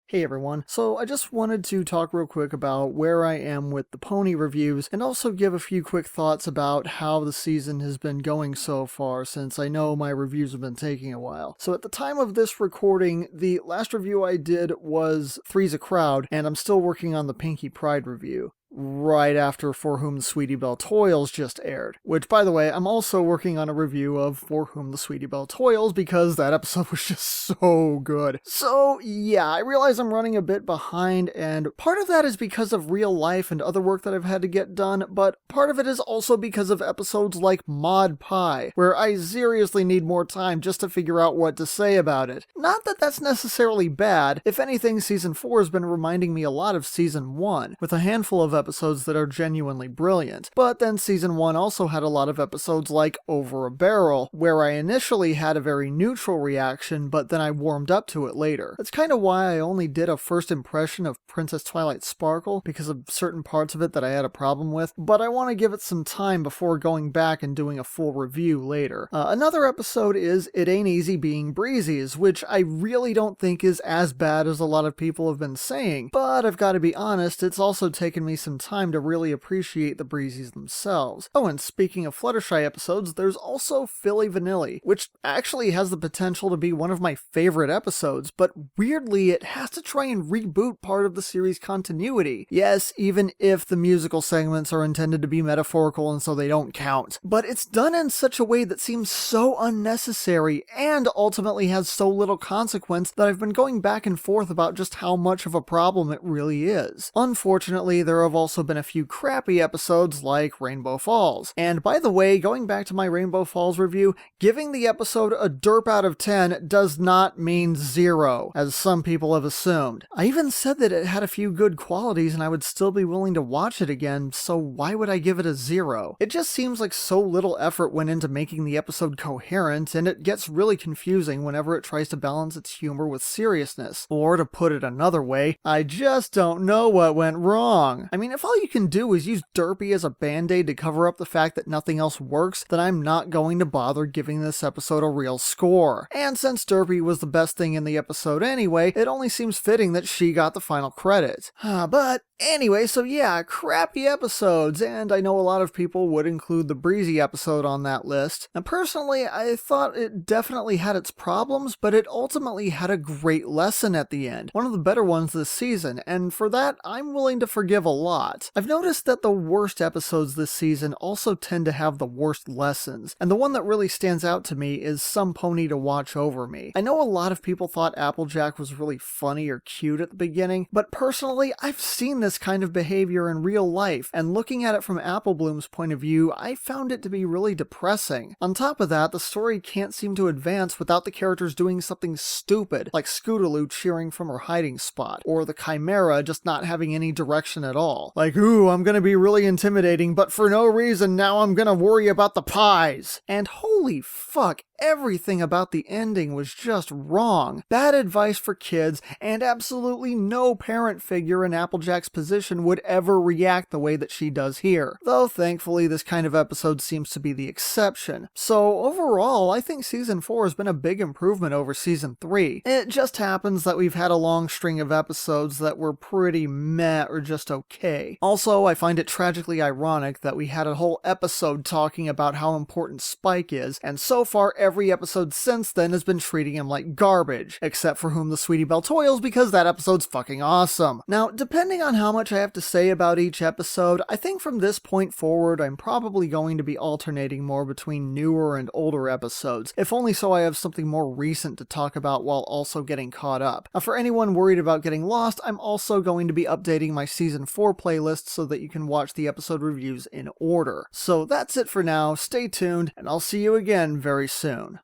Hey everyone, so I just wanted to talk real quick about where I am with the pony reviews and also give a few quick thoughts about how the season has been going so far, since I know my reviews have been taking a while. So at the time of this recording, the last review I did was Three's a Crowd, and I'm still working on the Pinky Pride review, right after For Whom the Sweetie Belle Toils just aired. Which, by the way, I'm also working on a review of For Whom the Sweetie Belle Toils because that episode was just so good. So yeah, I realize I'm running a bit behind, and part of that is because of real life and other work that I've had to get done, but part of it is also because of episodes like Mod Pie, where I seriously need more time just to figure out what to say about it. Not that that's necessarily bad. If anything, Season 4 has been reminding me a lot of Season 1, with a handful of episodes that are genuinely brilliant. But then Season 1 also had a lot of episodes like Over a Barrel, where I initially had a very neutral reaction, but then I warmed up to it later. That's kind of why I only did a first impression of Princess Twilight Sparkle, because of certain parts of it that I had a problem with, but I want to give it some time before going back and doing a full review later. Another episode is It Ain't Easy Being Breezy's, which I really don't think is as bad as a lot of people have been saying, but I've got to be honest, it's also taken me some time to really appreciate the Breezes themselves. Oh, and speaking of Fluttershy episodes, there's also Philly Vanilli, which actually has the potential to be one of my favorite episodes, but weirdly it has to try and reboot part of the series' continuity. Yes, even if the musical segments are intended to be metaphorical and so they don't count. But it's done in such a way that seems so unnecessary and ultimately has so little consequence that I've been going back and forth about just how much of a problem it really is. Unfortunately, there have also been a few crappy episodes like Rainbow Falls. And by the way, going back to my Rainbow Falls review, giving the episode a derp out of 10 does not mean 0, as some people have assumed. I even said that it had a few good qualities and I would still be willing to watch it again, so why would I give it a 0? It just seems like so little effort went into making the episode coherent, and it gets really confusing whenever it tries to balance its humor with seriousness. Or to put it another way, I just don't know what went wrong. I mean, if all you can do is use Derpy as a band-aid to cover up the fact that nothing else works, then I'm not going to bother giving this episode a real score. And since Derpy was the best thing in the episode anyway, it only seems fitting that she got the final credit. But anyway, so yeah, crappy episodes, and I know a lot of people would include the Breezy episode on that list. And personally, I thought it definitely had its problems, but it ultimately had a great lesson at the end. One of the better ones this season, and for that, I'm willing to forgive a lot. I've noticed that the worst episodes this season also tend to have the worst lessons, and the one that really stands out to me is Some Pony to Watch Over Me. I know a lot of people thought Applejack was really funny or cute at the beginning, but personally, I've seen this kind of behavior in real life, and looking at it from Applebloom's point of view, I found it to be really depressing. On top of that, the story can't seem to advance without the characters doing something stupid, like Scootaloo cheering from her hiding spot, or the Chimera just not having any direction at all. Like, ooh, I'm gonna be really intimidating, but for no reason now I'm gonna worry about the pies. And holy fuck, everything about the ending was just wrong. Bad advice for kids, and absolutely no parent figure in Applejack's position would ever react the way that she does here. Though thankfully this kind of episode seems to be the exception. So overall, I think Season 4 has been a big improvement over Season 3. It just happens that we've had a long string of episodes that were pretty meh or just okay. Also, I find it tragically ironic that we had a whole episode talking about how important Spike is, and so far every episode since then has been treating him like garbage, except For Whom the Sweetie Belle Toils, because that episode's fucking awesome. Now, depending on how much I have to say about each episode, I think from this point forward I'm probably going to be alternating more between newer and older episodes, if only so I have something more recent to talk about while also getting caught up. Now, for anyone worried about getting lost, I'm also going to be updating my Season 4 playlist so that you can watch the episode reviews in order. So that's it for now, stay tuned, and I'll see you again very soon.